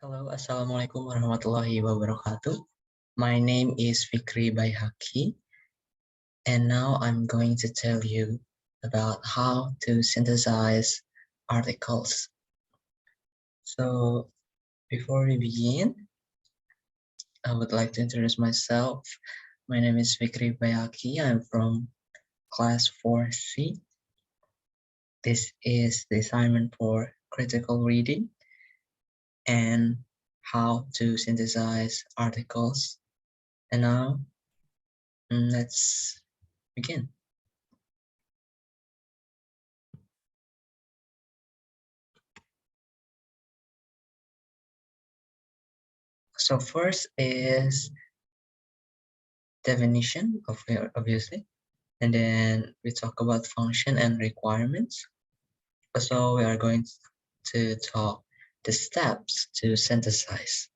Hello, Assalamualaikum warahmatullahi wabarakatuh. My name is Fikri Baihaqi, and now I'm going to tell you about how to synthesize articles. So, before we begin, I would like to introduce myself. My name is Fikri Baihaqi. I'm from class 4C. This is the assignment for critical reading and how to synthesize articles. And now, let's begin. So first is definition, obviously, and then we talk about function and requirements. So we are going to talk the steps to synthesize.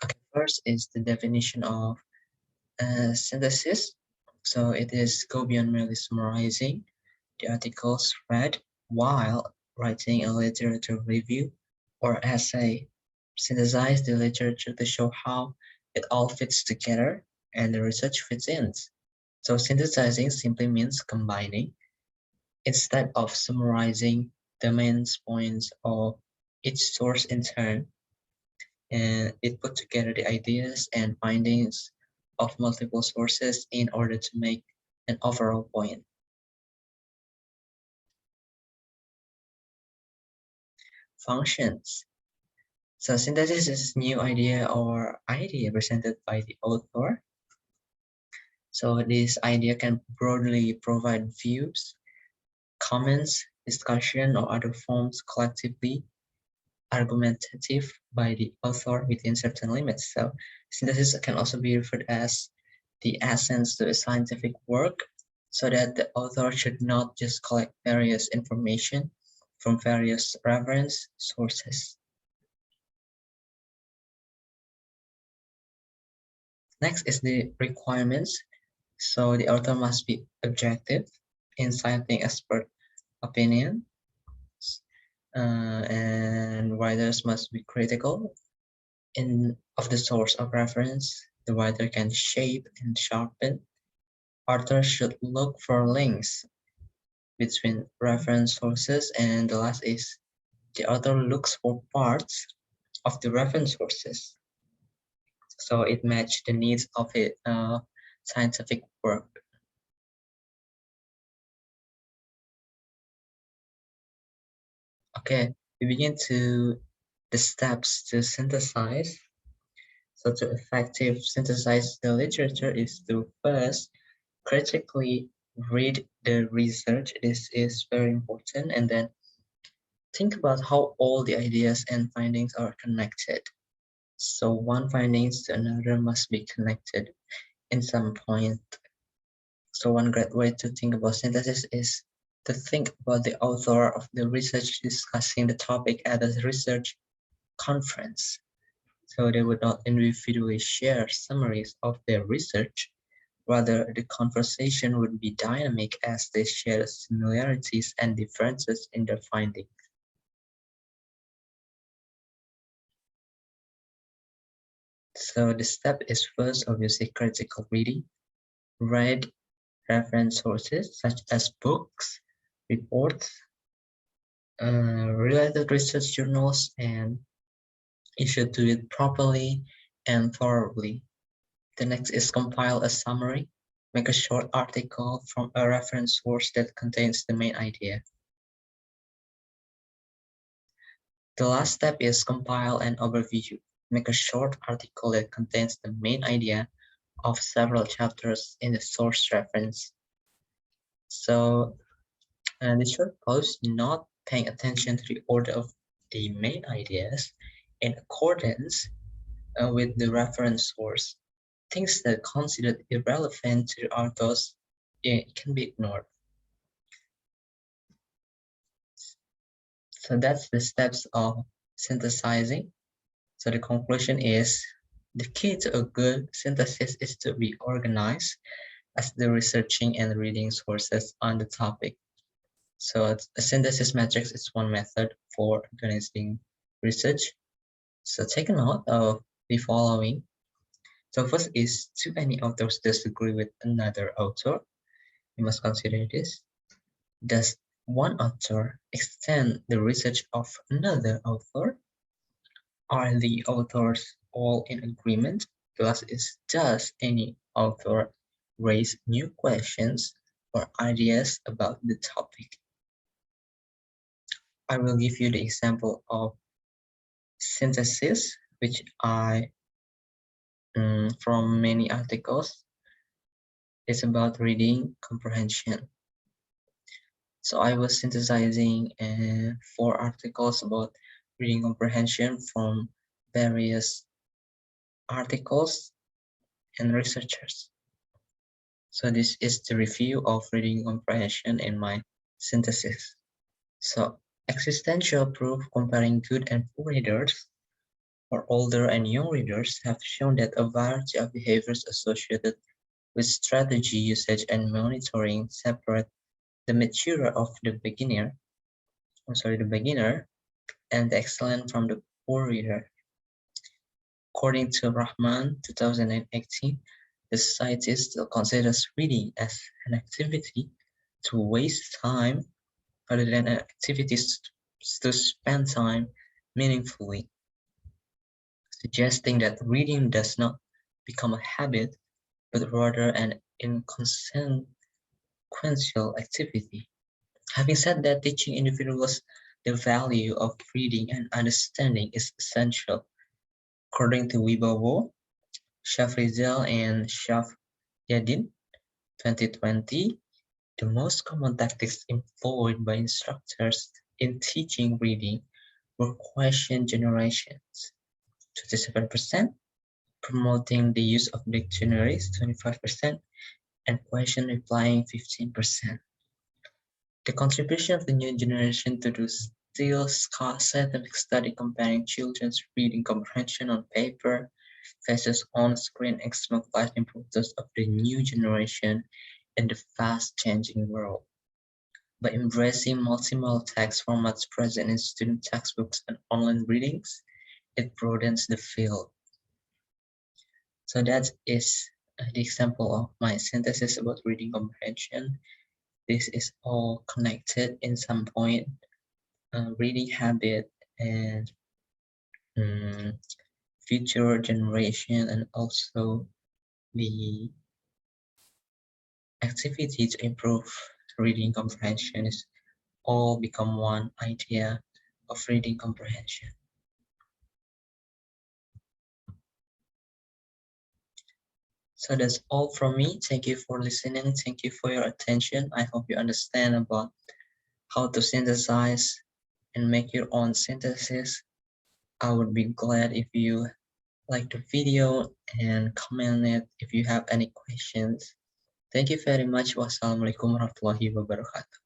Okay, first is the definition of synthesis. So it is go beyond merely summarizing the articles read while writing a literature review or essay. Synthesize the literature to show how it all fits together and the research fits in. So synthesizing simply means combining instead of summarizing the main points of each source in turn, and it put together the ideas and findings of multiple sources in order to make an overall point. Functions. So synthesis is new idea or idea presented by the author. So this idea can broadly provide views, comments, discussion, or other forms collectively argumentative by the author within certain limits. So synthesis can also be referred as the essence to a scientific work, so that the author should not just collect various information from various reference sources. Next is the requirements. So the author must be objective in citing expert opinion, and writers must be critical of the source of reference. The writer can shape and sharpen. Authors should look for links between reference sources, and the last is the author looks for parts of the reference sources so it matches the needs of a scientific work. Okay, we begin to the steps to synthesize. So to effective synthesize the literature is to first critically read the research. This is very important, and then think about how all the ideas and findings are connected. So one findings to another must be connected in some point. So one great way to think about synthesis is to think about the author of the research discussing the topic at a research conference. So they would not individually share summaries of their research. Rather, the conversation would be dynamic as they share similarities and differences in their findings. So the step is first, obviously, critical reading. Read reference sources such as books, reports, related research journals, and you should do it properly and thoroughly. The next is compile a summary. Make a short article from a reference source that contains the main idea. The last step is compile an overview. Make a short article that contains the main idea of several chapters in the source reference. So, the short post not paying attention to the order of the main ideas in accordance with the reference source. Things that are considered irrelevant to the authors can be ignored. So that's the steps of synthesizing. So the conclusion is the key to a good synthesis is to be organized as the researching and reading sources on the topic. So a synthesis matrix is one method for organizing research. So take a note of the following. So first is, do any authors disagree with another author? You must consider this. Does one author extend the research of another author? Are the authors all in agreement? The last is, does any author raise new questions or ideas about the topic? I will give you the example of synthesis, which I from many articles. It's about reading comprehension. So I was synthesizing 4 articles about reading comprehension from various articles and researchers. So this is the review of reading comprehension in my synthesis. So existential proof comparing good and poor readers or older and young readers have shown that a variety of behaviors associated with strategy usage and monitoring separate the mature of the beginner, and the excellent from the poor reader. According to Rahman, 2018, the society still considers reading as an activity to waste time rather than an activity to spend time meaningfully, suggesting that reading does not become a habit, but rather an inconsequential activity. Having said that, teaching individuals the value of reading and understanding is essential. According to Wibowo, Shafrizal and Shaf Yadin, 2020, the most common tactics employed by instructors in teaching reading were question generations, 27%, promoting the use of dictionaries, 25%, and question replying, 15%. The contribution of the new generation to the still scarce scientific study comparing children's reading comprehension on paper versus on-screen exemplifies the importance of the new generation in the fast-changing world. By embracing multimodal text formats present in student textbooks and online readings, it broadens the field. So that is the example of my synthesis about reading comprehension. This is all connected in some point, reading habit and future generation, and also the activity to improve reading comprehension is all become one idea of reading comprehension. So that's all from me. Thank you for listening. Thank you for your attention. I hope you understand about how to synthesize and make your own synthesis. I would be glad if you like the video and comment it if you have any questions. Thank you very much. Wassalamualaikum warahmatullahi wabarakatuh.